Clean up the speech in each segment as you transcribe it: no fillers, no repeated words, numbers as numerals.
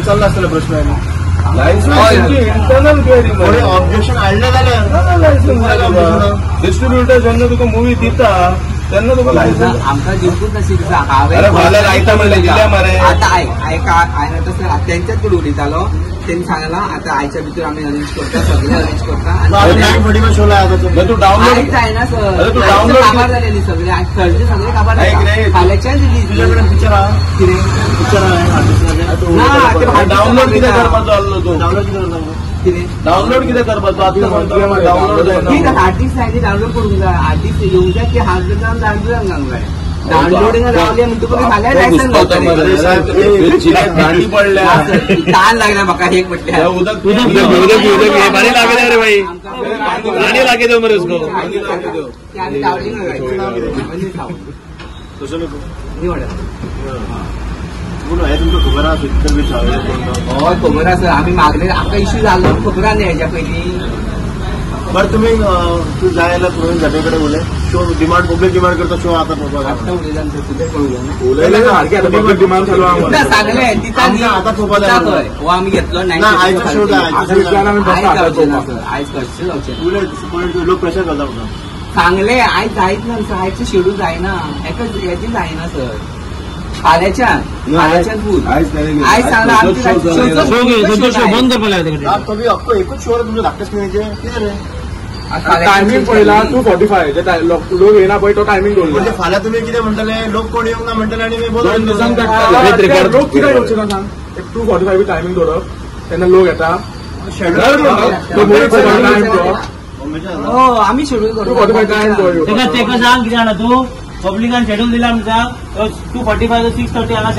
चल्ला आसतलो प्रश्न इंटरनल क्वेरी ऑब्जेक्शन हाडलें जाल्यार डिस्ट्रीब्युटर जेन्ना तुका मुवी दिता तेन्ना तुका लायसन्स आमकां दिवपूच नाशिल्ली लायता म्हणलें दिल्या मरे आतां त्यांच्याच कडेन उलयतालो त्यांनी सांगला आता आयच्या भितर आम्ही अरेंज करता सगळे अरेंज करता तू डाउनलोड जायना सर तू डाउनलोड काबार जालेली सगळे थर्सडे सगळे काबार फाल्यांच्यान रिलीज पिक्चर डाउनलोड कितें करपाचो आसलो तू डाउनलोड कितें करपाचो ठीक आहे आर्टिस्ट आहे डाउनलोड करूंक जाय आर्टिस्ट येवंक जाय ते हार्डवेअर डाउनलोड जावंक जाय डाउनलोडिंग रावले म्हणटकूच फाल्यां लायसन्स गाडी पडल्या ताण लागला म्हाका एक म्हटल्यार उदक पाणी लागले रे भाई पाणी लागे दो मरे उसको खबर आसा आमी मागले आमकां इश्यू जाल्लो खबर आहा न्ही हेच्या पयलीं बरं तुम्ही तू जायला प्रवीण जाटेकडे उलय शो डिमांड पब्लिक डिमांड करता शो आता पब्लिक डिमांड चालू सांगले आता हो आम्ही घेतलो नाही लोक प्रेशर करता सांगले आयज जायत ना सर आयचं शेड्यूल जायना हेची जायना सर फाल्याच्यान फूल आयज सांगला बंद करपाक तुम्ही अख्खो एकूच शो तुमच्या धाकट्या स्क्रीनीचे कितें रे टायमिंग पळयला 2:45 जे लोक येना पळय तो टायमिंग दवरला म्हणजे फाल्यां तुमी कितें म्हणटले लोक कोण येवंक ना म्हणटले आनी लोक कित्याक येवचे ना सांग 2:45 टायमिंग दवरप तेन्ना लोक येता आम्ही शेड्यूल करू 2:45 टायम तेका सांग कितें जाणा तू पब्लिकान शेड्यूल दिला आमचा 2:45 to 6:30 हांगा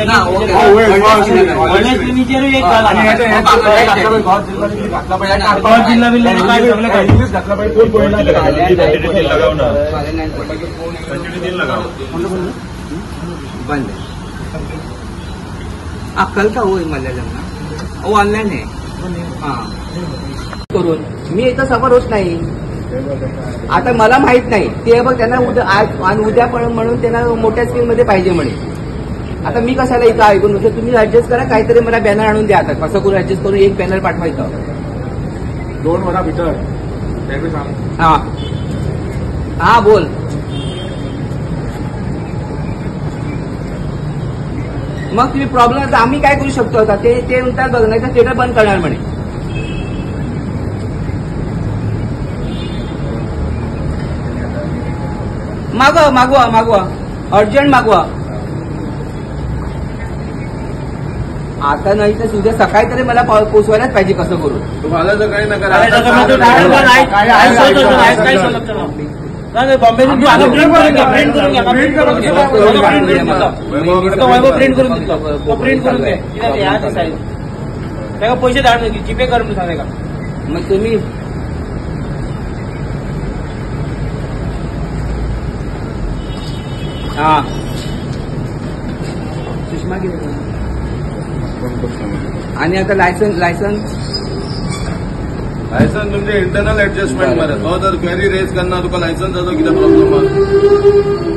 जिल्हा बिल्ला काय बंद अक्कल का होय मल्याळम ना ऑनलाईन आहे करून मी इथं समोर होत नाही आता मला माहित नाही ते बघ त्यांना उद्या पण म्हणून त्यांना मोठ्या स्क्रीन मध्ये पाहिजे म्हणे आता मी कशाला इथं ऐकून होतो तुम्ही ऍडजस्ट करा काहीतरी मला बॅनर आणून द्या आता कसं करून ऍडजस्ट करून एक बॅनर पाठवायचं 2 वरा भितर हा हा बोल मग तुम्ही प्रॉब्लेम आम्ही काय करू शकतो आता ते नंतर बघ नाही तर थिएटर बंद करणार म्हणे मागवा अर्जंट मागवा आता नाही तर उद्या सकाळी तरी मला पोचवायलाच पाहिजे कसं करून तुम्हाला सकाळी नका बॉम्बे प्रिंट करून दे त्याला पैसे धाड जीपे कर म्हणून सांगा मग तुम्ही हा सुषमा आणि आता लायसन्स तुमचे इंटरनल ऍडजस्टमेंट मध्ये तो जर क्वेरी रेज करना तुका लायसन्स जातो किती प्रॉब्लेम